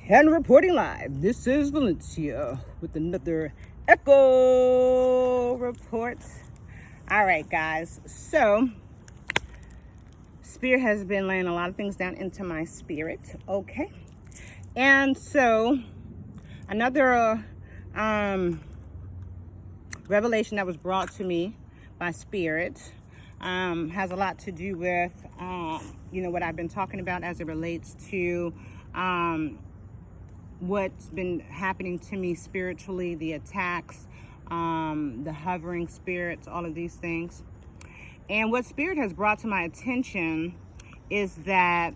And reporting live, this is Valencia with another Echo Report. All right, guys, so Spirit has been laying a lot of things down into my spirit, okay? And so another revelation that was brought to me by Spirit has a lot to do with, what I've been talking about as it relates to what's been happening to me spiritually, the attacks, the hovering spirits, all of these things. And what Spirit has brought to my attention is that,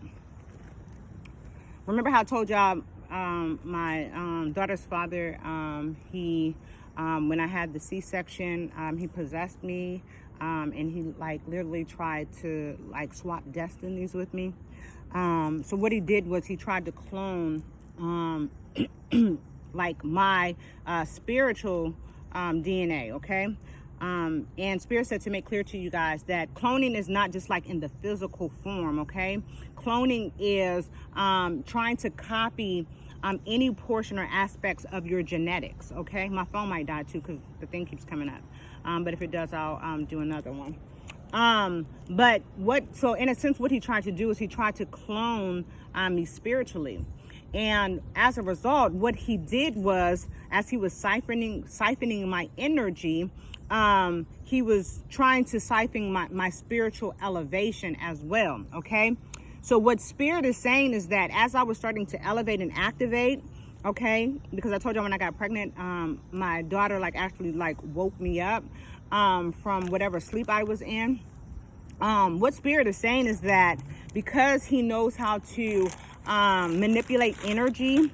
remember how I told y'all my daughter's father, when I had the C-section, he possessed me, and he literally tried to swap destinies with me. So what he did was he tried to clone my spiritual DNA, okay? And Spirit said to make clear to you guys that cloning is not just in the physical form, okay? Cloning is trying to copy any portion or aspects of your genetics, okay? My phone might die too because the thing keeps coming up. But if it does, I'll do another one. So in a sense, what he tried to do is he tried to clone me spiritually. And as a result, what he did was, as he was siphoning my energy, he was trying to siphon my spiritual elevation as well, okay? So what Spirit is saying is that as I was starting to elevate and activate, okay, because I told you when I got pregnant, my daughter actually woke me up from whatever sleep I was in. What Spirit is saying is that because he knows how to manipulate energy,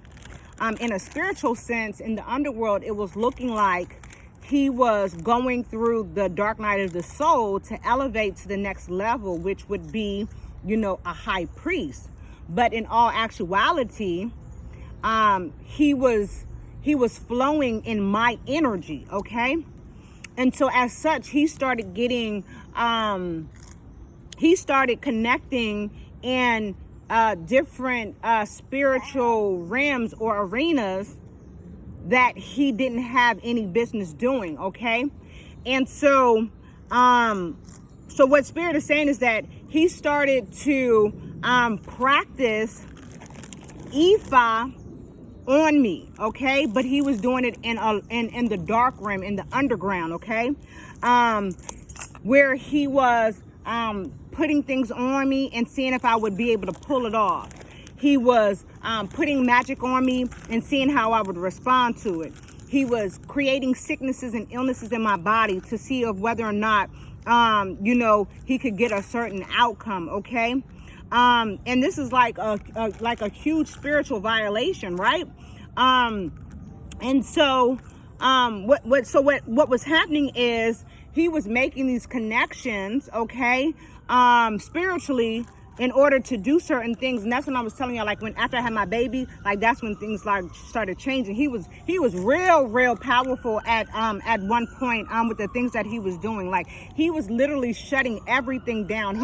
in a spiritual sense, in the underworld, it was looking like he was going through the dark night of the soul to elevate to the next level, which would be, a high priest. But in all actuality, he was flowing in my energy, okay? And so as such, he started getting, he started connecting in different spiritual realms or arenas that he didn't have any business doing, okay? And so so what Spirit is saying is that he started to practice Ifa on me, okay? But he was doing it in the dark realm, in the underground, okay? Where he was putting things on me and seeing if I would be able to pull it off. He was putting magic on me and seeing how I would respond to it. He was creating sicknesses and illnesses in my body to see of whether or not, he could get a certain outcome, okay? And this is like a huge spiritual violation, right? And so what was happening is he was making these connections, okay, spiritually, in order to do certain things. And that's when I was telling y'all, when after I had my baby, that's when things started changing. He was real powerful at one point with the things that he was doing. He was literally shutting everything down.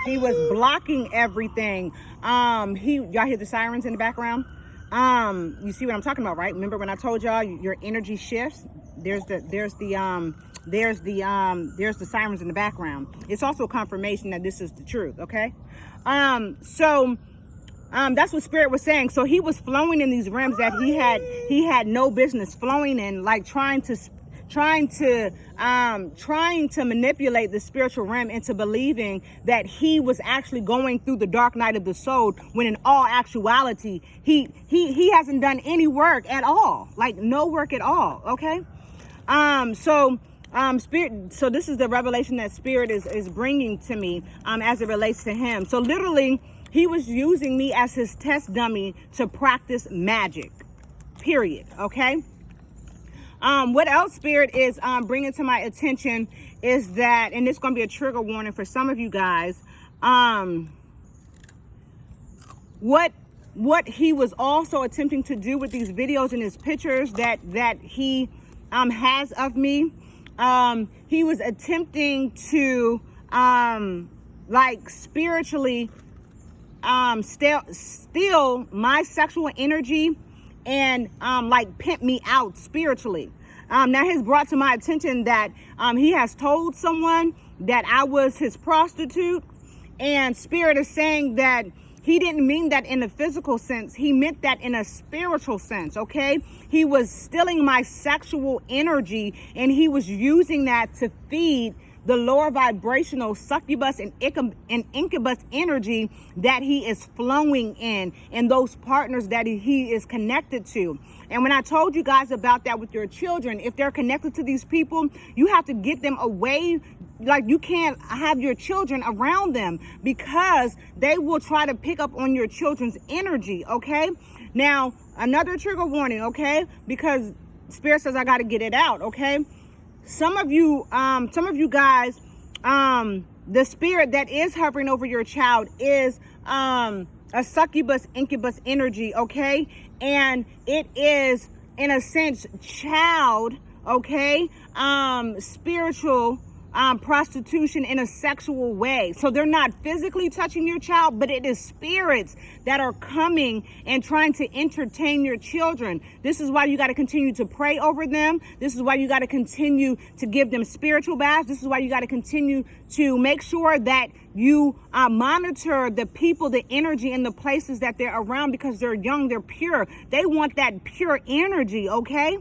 He was blocking everything. Y'all hear the sirens in the background? You see what I'm talking about, right? Remember when I told y'all your energy shifts? There's the sirens in the background. It's also confirmation that this is the truth, okay? So that's what Spirit was saying. So he was flowing in these realms that he had no business flowing in, trying to manipulate the spiritual realm into believing that he was actually going through the dark night of the soul, when in all actuality he hasn't done any work at all, no work at all, okay? Spirit, so this is the revelation that Spirit is bringing to me as it relates to him. So literally, he was using me as his test dummy to practice magic, period, okay? What else Spirit is bringing to my attention is that, and it's going to be a trigger warning for some of you guys, what he was also attempting to do with these videos and his pictures that he has of me. He was attempting to spiritually steal my sexual energy and like pimp me out spiritually. Now he's brought to my attention that he has told someone that I was his prostitute, and Spirit is saying that he didn't mean that in a physical sense. He meant that in a spiritual sense, okay? He was stealing my sexual energy, and he was using that to feed the lower vibrational succubus and incubus energy that he is flowing in, and those partners that he is connected to. And when I told you guys about that with your children, if they're connected to these people, you have to get them away. Like, you can't have your children around them, because they will try to pick up on your children's energy, okay? Now, another trigger warning, okay? Because Spirit says I got to get it out, okay? Some of you guys, the spirit that is hovering over your child is a succubus incubus energy, okay? And it is, in a sense, child, okay? Spiritual prostitution in a sexual way. So they're not physically touching your child, but it is spirits that are coming and trying to entertain your children. This is why you got to continue to pray over them. This is why you got to continue to give them spiritual baths. This is why you got to continue to make sure that you monitor the people, the energy, and the places that they're around, because they're young, they're pure. They want that pure energy, okay?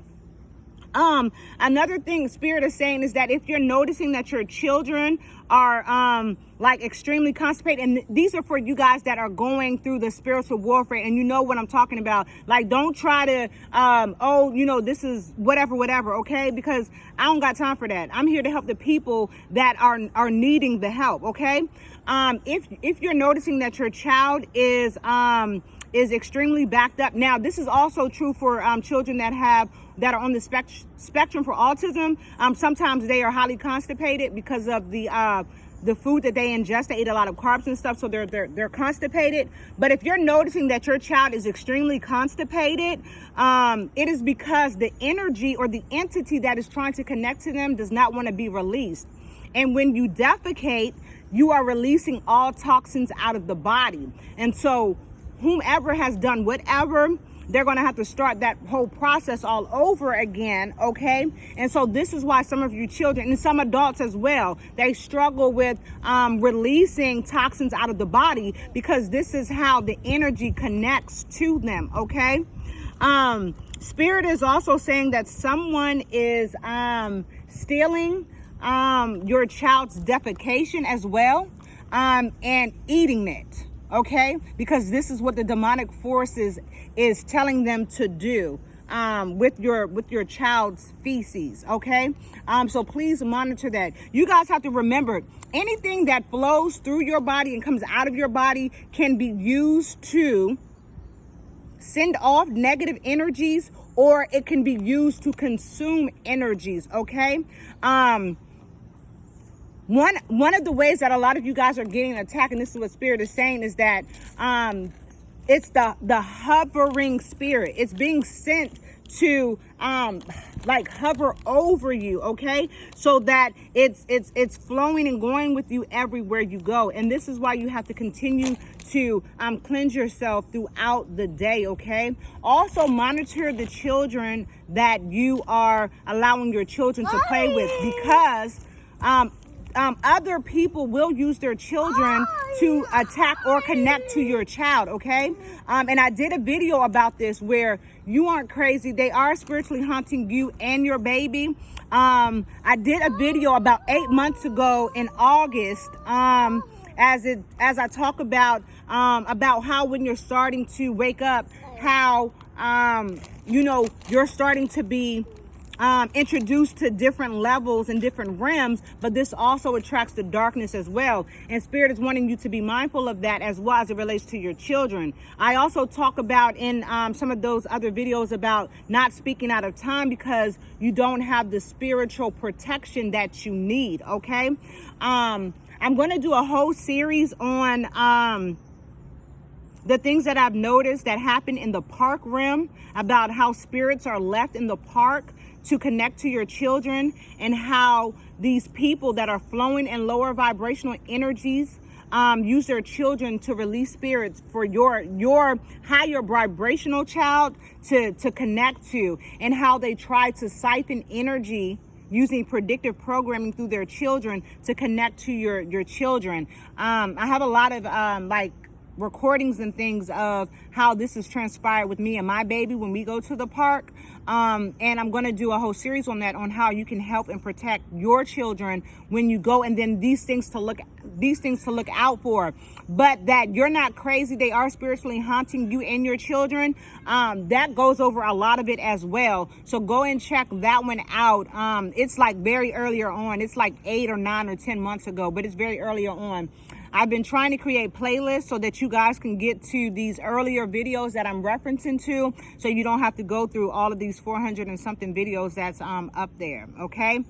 Another thing Spirit is saying is that if you're noticing that your children are like extremely constipated, and these are for you guys that are going through the spiritual warfare, and you know what I'm talking about. Like, don't try to oh, you know, this is whatever, okay? Because I don't got time for that. I'm here to help the people that are needing the help, okay? If you're noticing that your child is extremely backed up. Now, this is also true for children that are on the spectrum for autism. Sometimes they are highly constipated because of the food that they ingest. They eat a lot of carbs and stuff, so they're constipated. But if you're noticing that your child is extremely constipated, it is because the energy or the entity that is trying to connect to them does not want to be released. And when you defecate, you are releasing all toxins out of the body. And so whomever has done whatever, they're going to have to start that whole process all over again, okay? And so this is why some of you children, and some adults as well, they struggle with releasing toxins out of the body, because this is how the energy connects to them, okay? Spirit is also saying that someone is stealing your child's defecation as well, and eating it. Okay, because this is what the demonic forces is telling them to do with your child's feces. Okay, so please monitor that. You guys have to remember, anything that flows through your body and comes out of your body can be used to send off negative energies, or it can be used to consume energies. Okay. One of the ways that a lot of you guys are getting attacked, and this is what Spirit is saying, is that it's the hovering spirit. It's being sent to like hover over you, okay? So that it's flowing and going with you everywhere you go. And this is why you have to continue to cleanse yourself throughout the day, okay? Also monitor the children that you are allowing your children to play with, because other people will use their children to attack or connect to your child, okay? And I did a video about this where you aren't crazy. They are spiritually haunting you and your baby. I did a video about 8 months ago in August, as I talk about how when you're starting to wake up, how you're starting to be introduced to different levels and different realms, but this also attracts the darkness as well. And Spirit is wanting you to be mindful of that as well as it relates to your children. I also talk about in some of those other videos about not speaking out of time because you don't have the spiritual protection that you need, okay? I'm going to do a whole series on the things that I've noticed that happen in the park realm, about how spirits are left in the park to connect to your children, and how these people that are flowing in lower vibrational energies use their children to release spirits for your higher vibrational child to connect to, and how they try to siphon energy using predictive programming through their children to connect to your children. I have a lot of like recordings and things of how this has transpired with me and my baby when we go to the park. And I'm going to do a whole series on that, on how you can help and protect your children when you go, and then these things to look out for. But that you're not crazy, they are spiritually haunting you and your children. That goes over a lot of it as well. So go and check that one out. It's like very earlier on. It's like 8 or 9 or 10 months ago, but it's very earlier on. I've been trying to create playlists so that you guys can get to these earlier videos that I'm referencing to, so you don't have to go through all of these 400 and something videos that's up there. Okay.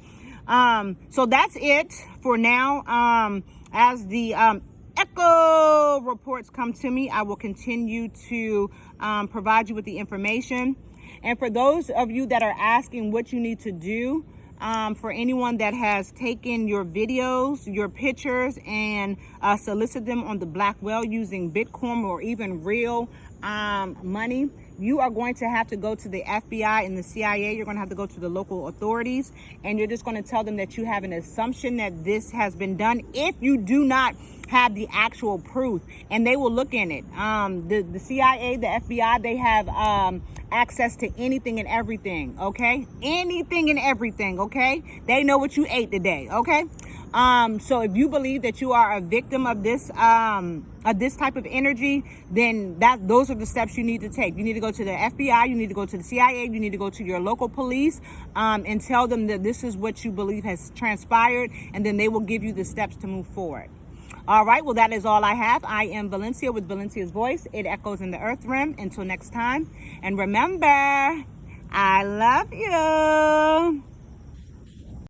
So that's it for now. As the echo reports come to me, I will continue to provide you with the information. And for those of you that are asking what you need to do, for anyone that has taken your videos, your pictures, and solicit them on the black whale using Bitcoin or even real money, you are going to have to go to the FBI and the CIA. You're going to have to go to the local authorities, and you're just going to tell them that you have an assumption that this has been done if you do not have the actual proof, and they will look in it. The CIA, the FBI, they have access to anything and everything. Okay, anything and everything. Okay, they know what you ate today. Okay. So if you believe that you are a victim of this type of energy, then those are the steps you need to take. You need to go to the FBI, you need to go to the CIA, you need to go to your local police, and tell them that this is what you believe has transpired, and then they will give you the steps to move forward. All right, well, that is all I have. I am Valencia with Valencia's Voice. It echoes in the earth realm. Until next time. And remember, I love you.